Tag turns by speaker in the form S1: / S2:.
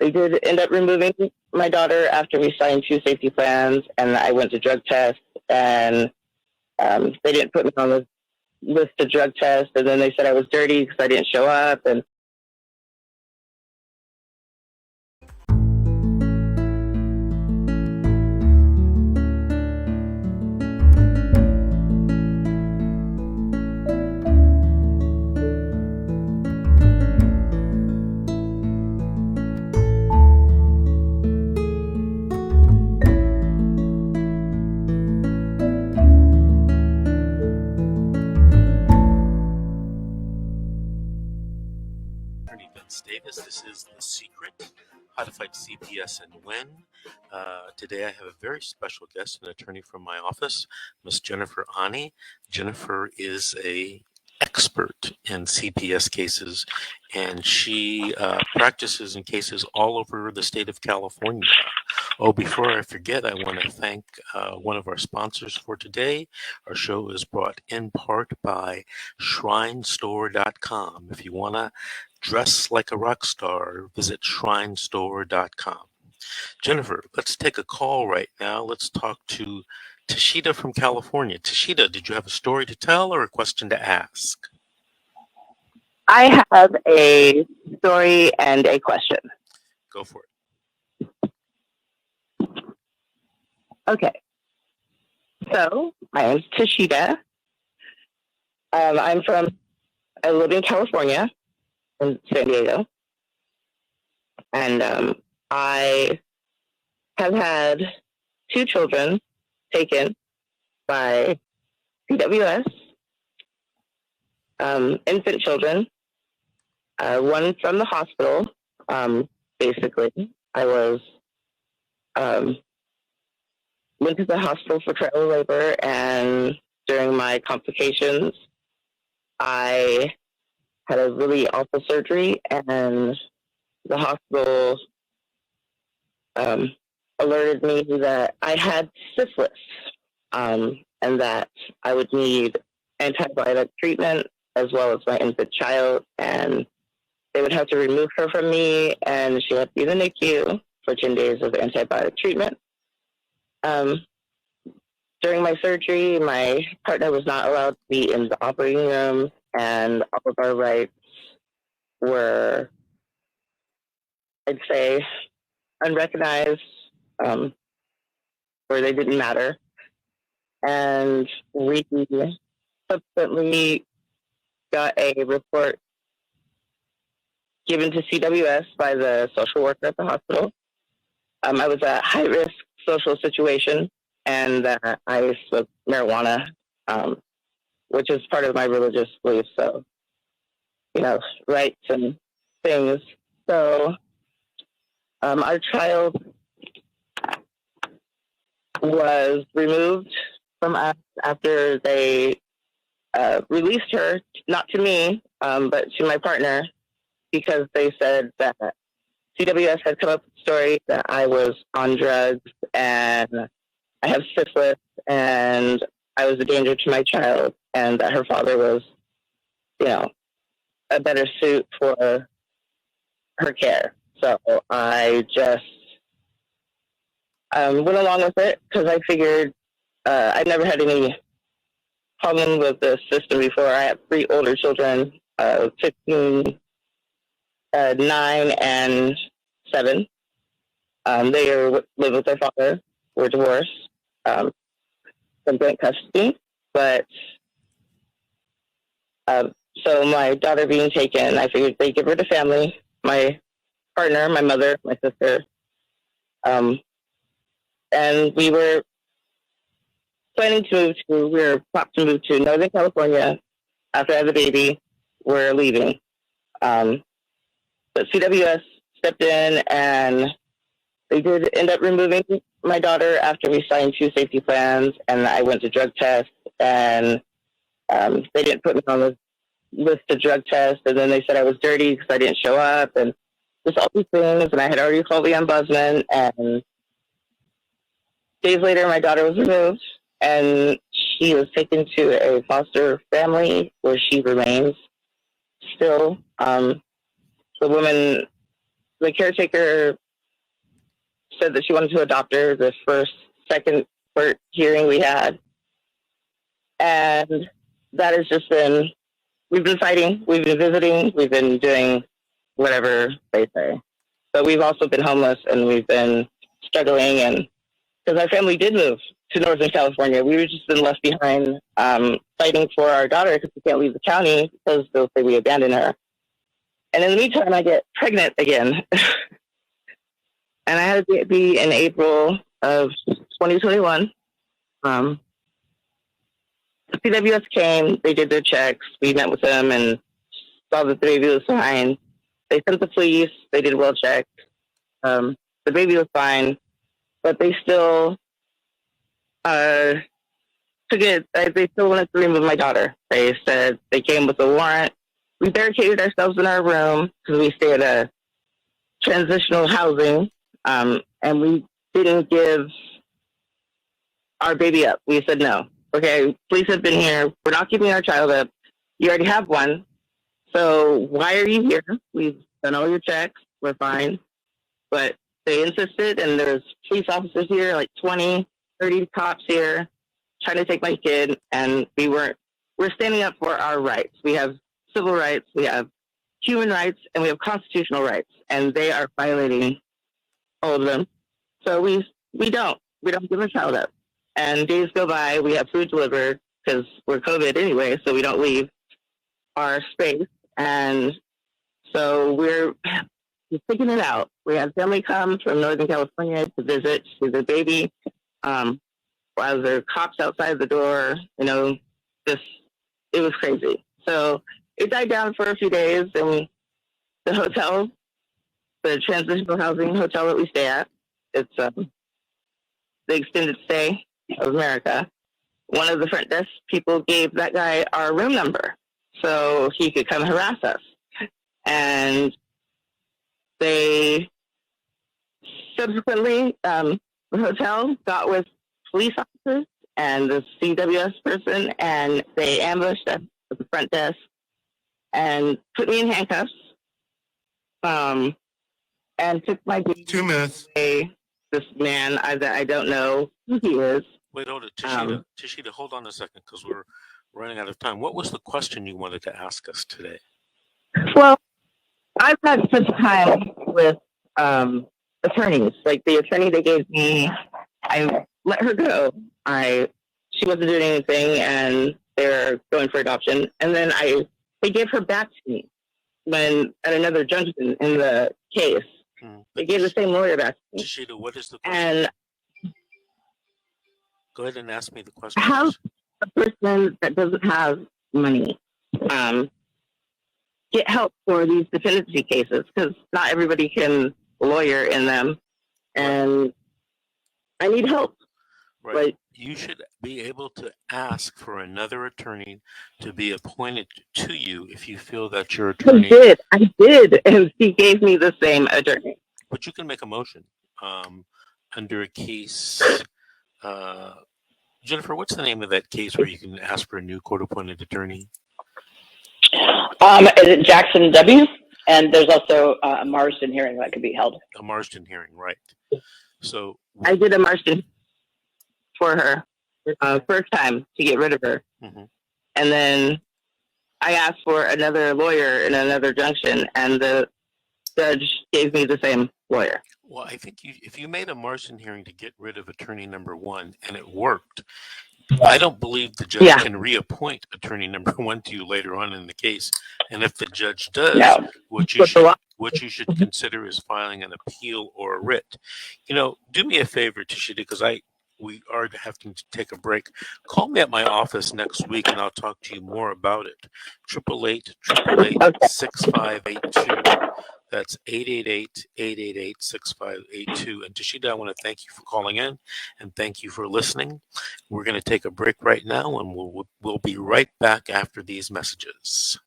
S1: They did end up removing my daughter after we signed 2 safety plans, and I went to drug tests, and they didn't put me on the list of drug tests, and then they said I was dirty because I didn't show up, and
S2: Vincent Davis. This is The Secret, How to Fight CPS and Win. Today I have a very special guest, an attorney from my office, Miss Jennifer Ani. Jennifer is a expert in CPS cases, and she practices in cases all over the state of California. Oh, before I forget, I want to thank one of our sponsors for today. Our show is brought in part by shrinestore.com. If you want to dress like a rock star, visit shrinestore.com. Jennifer, let's take a call right now. Let's talk to Tashida from California. Tashida, did you have a story to tell or a question to ask?
S1: I have a story and a question.
S2: Go for it.
S1: Okay. So, my name is Tashida. I live in California, in San Diego. And I have had 2 children taken by CWS, infant children, one from the hospital. Basically, I was went to the hospital for trial labor, and during my complications, I had a really awful surgery, and the hospital alerted me that I had syphilis, and that I would need antibiotic treatment as well as my infant child, and they would have to remove her from me, and she had to be in the NICU for 10 days of antibiotic treatment. During my surgery, my partner was not allowed to be in the operating room, and all of our rights were, I'd say, unrecognized, or they didn't matter. And we subsequently got a report given to CWS by the social worker at the hospital. I was a high-risk social situation, and I smoked marijuana, which is part of my religious beliefs. So, rights and things. So, our child was removed from us after they released her, not to me, but to my partner, because they said that CWS had come up with the story that I was on drugs and I have syphilis and I was a danger to my child, and that her father was, a better suit for her care. So I just went along with it because I figured I'd never had any problem with the system before. I have 3 older children, 15, 9, and 7. They live with their father. We're divorced, from joint custody. But so my daughter being taken, I figured they'd give her to family. My partner, my mother, my sister, and we were planning to move we were planned to move to Northern California after I had the baby. We're leaving. But CWS stepped in, and they did end up removing my daughter after we signed 2 safety plans, and I went to drug tests, and they didn't put me on the list of drug tests, and then they said I was dirty because I didn't show up, and just all these things, and I had already called the ombudsman, and days later my daughter was removed, and she was taken to a foster family where she remains still. The woman the caretaker said that she wanted to adopt her the second court hearing we had. And that has just been, we've been fighting, we've been visiting, we've been doing whatever they say. But we've also been homeless and we've been struggling, and because our family did move to Northern California, we've just been left behind fighting for our daughter because we can't leave the county because they'll say we abandoned her. And in the meantime, I get pregnant again. And I had a baby in April of 2021. The CWS came, they did their checks, we met with them and saw that the baby was fine. They sent the police, they did well check. The baby was fine, but they still they still wanted to remove my daughter. They said they came with a warrant. We barricaded ourselves in our room because we stay at a transitional housing, and we didn't give our baby up. We said no. Okay, police have been here. We're not giving our child up. You already have one. So why are you here? We've done all your checks. We're fine. But they insisted, and there's police officers here, like 20, 30 cops here, trying to take my kid, and we're standing up for our rights. We have civil rights, we have human rights, and we have constitutional rights, and they are violating all of them. So we don't give our child up. And days go by, we have food delivered because we're COVID anyway, so we don't leave our space. And so we're just figuring it out. We had family come from Northern California to visit, see the baby. While there were cops outside the door, it was crazy. So it died down for a few days, and the hotel, the transitional housing hotel that we stay at, it's the extended stay of America. One of the front desk people gave that guy our room number so he could come harass us. And they subsequently, the hotel got with police officers and the CWS person, and they ambushed us at the front desk and put me in handcuffs, and took my baby.
S3: 2 minutes.
S1: This man, I don't know who he is.
S2: Wait, hold it. Tashida, hold on a second, because we're running out of time. What was the question you wanted to ask us today?
S1: Well, I've had such time with attorneys. Like the attorney they gave me, I let her go. She wasn't doing anything, and they're going for adoption. And then they gave her back to me at another junction in the case. They gave the same lawyer back to me.
S2: Tashida, what is the question?
S1: And
S2: go ahead and ask me the question.
S1: How a person that doesn't have money get help for these dependency cases? Because not everybody can lawyer in them, and I need help.
S2: Right.
S1: Like,
S2: you should be able to ask for another attorney to be appointed to you if you feel that your attorney.
S1: I did, and he gave me the same attorney.
S2: But you can make a motion under a case. Jennifer, what's the name of that case where you can ask for a new court-appointed attorney?
S4: Is it Jackson W? And there's also a Marsden hearing that could be held.
S2: A Marsden hearing, right. So
S1: I did a Marsden for her first time to get rid of her. Mm-hmm. And then I asked for another lawyer in another junction, and the judge gave me the same lawyer.
S2: Well, I think if you made a Marsden hearing to get rid of attorney number one and it worked, I don't believe the judge can reappoint attorney number one to you later on in the case. And if the judge does, what you should consider is filing an appeal or a writ. Do me a favor, Tashida, because we are having to take a break. Call me at my office next week, and I'll talk to you more about it. 888-6582. That's 888-888-6582. And Tashida, I want to thank you for calling in, and thank you for listening. We're going to take a break right now, and we'll be right back after these messages.